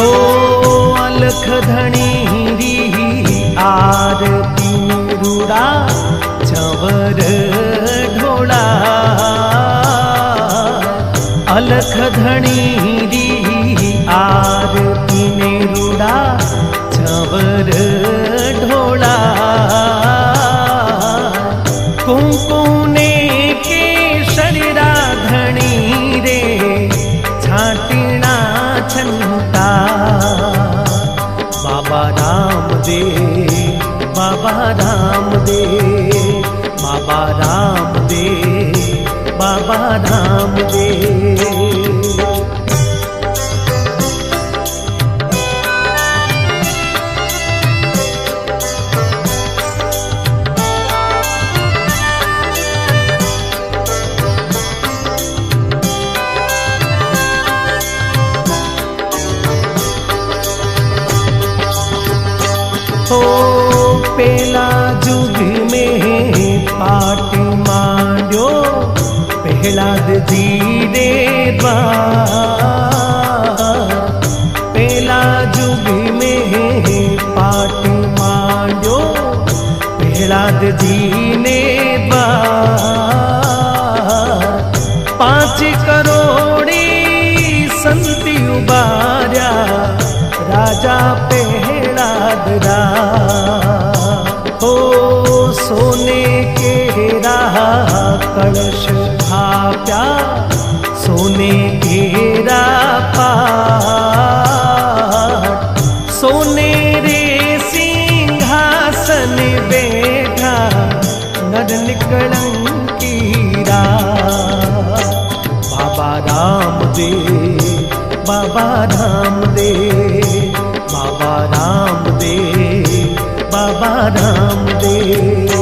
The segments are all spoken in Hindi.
हो अलख धणी आरती रूड़ा चवर ढोला अलख धणी आरती ने रूड़ा चवर ढोला कुंकुने केसर राधणी रे छाटीना छंटा बाबा रामदेव बाबा रामदेव बाबा रामदेव बाबा रामदेव। हो पेला जुग में पाट मांड्यो प्रहलाद जी रे पेला जुग में पाट मांड्यो प्रहलाद जी ने 5 करोड़ी संति उबार्या राजा प्रहलाद हो सोने के कलश भाप्या सोने केरा पाट सोने रे सिंहासन बैठा नर निकलंकीरा बाबा रामदेव बाबा रामदेव बाबा रामदेव बाबा रामदेव।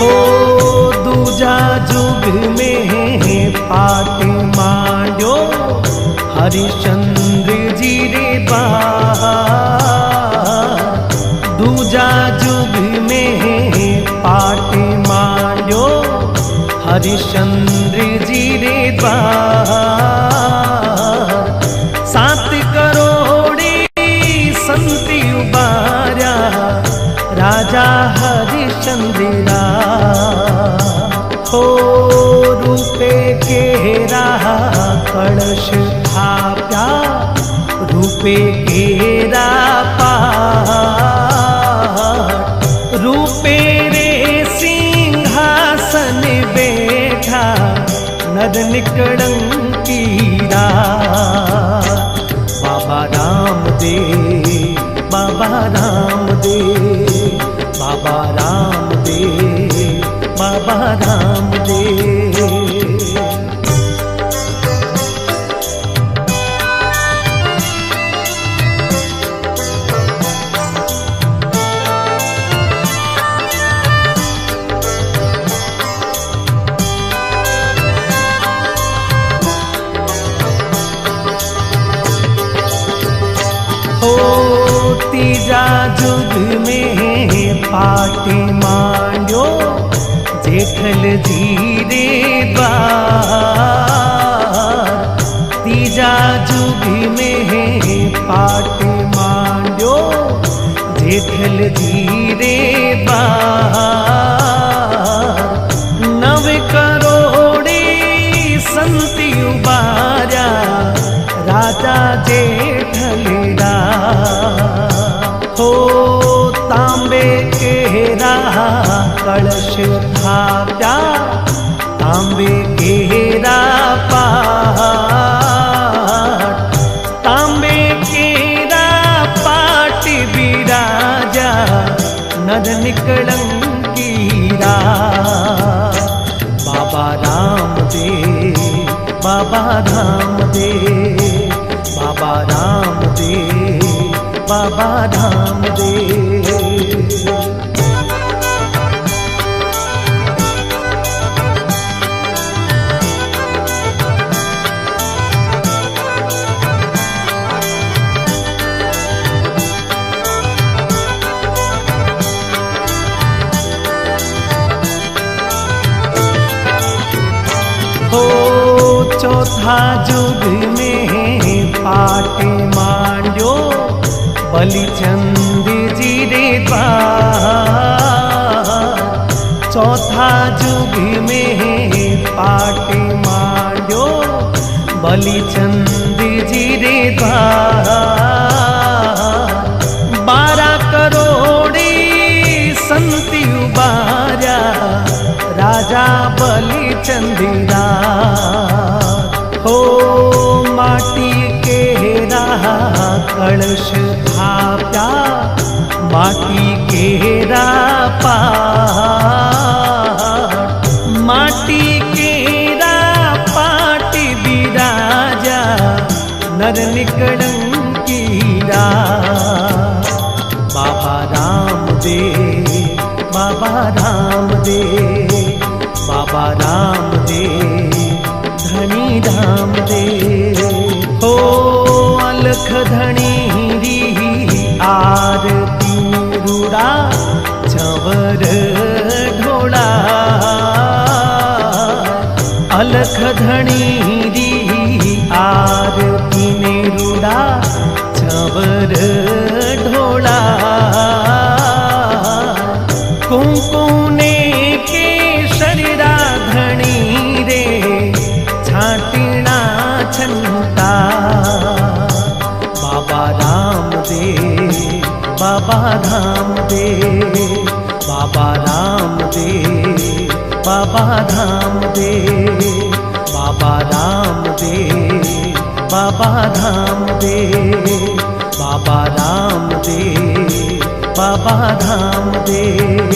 हो दूजा जुग में पाट मांड्यो हरिश्चंद्र जी रे दूजा जुग में पाट मांड्यो हरिश्चंद्र जी रे 7 करोड़ी संति उबार्या राजा हरिश्चंद्र हो रूपे केरा कलश थाप्या रूपे केरा पाट रूपे रे सिंहासन बैठा नर निकलंकीरा बाबा रामदेव बाबा रामदेव बाबा रामदेव बाबा रामदेव। हो तीजा जुग में पाट मांड्यो जेठल जी रे तीजा जुग में पाट मांड्यो जेठल जी रे 9 करोड़ी संति उबार्या राजा जेठलड़ा हो तांबे केरा कलश थाप्या तांबे केरा पाट तांबे केरा पाट बिराजा नर निकलंकीरा बाबा रामदेव बाबा रामदेव बाबा रामदेव बाबा रामदेव। चौथा युग में पाट मांड्यो बलिचंद जी रे द्वार। चौथा युग में पाट मांड्यो बलिचंद जी रे द्वार। 12 करोड़े संति उबार्या राजा बलिचंदीरा। हो माटी केरा कलश थाप्या माटी केरा पाट। माटी केरा पाट बिराजा नर निकड़ंकीरा। बाबा रामदेव बाबा रामदेव बाबा रामदेव धनी रामदेव। हो अलख धनी री आरती रूड़ा चवर ढोला। अलख धनी री आरती ने रूड़ा चवर ढोला। कुंकुने के शरीरा धनी रे छाटिना छंता। बाबा रामदेव बाबा रामदेव बाबा रामदेव बाबा रामदेव बाबा रामदेव बाबा रामदेव बाबा रामदेव बाबा रामदेव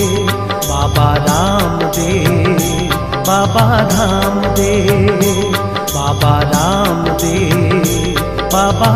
बाबा रामदेव बाबा रामदेव बाबा रामदेव बाबा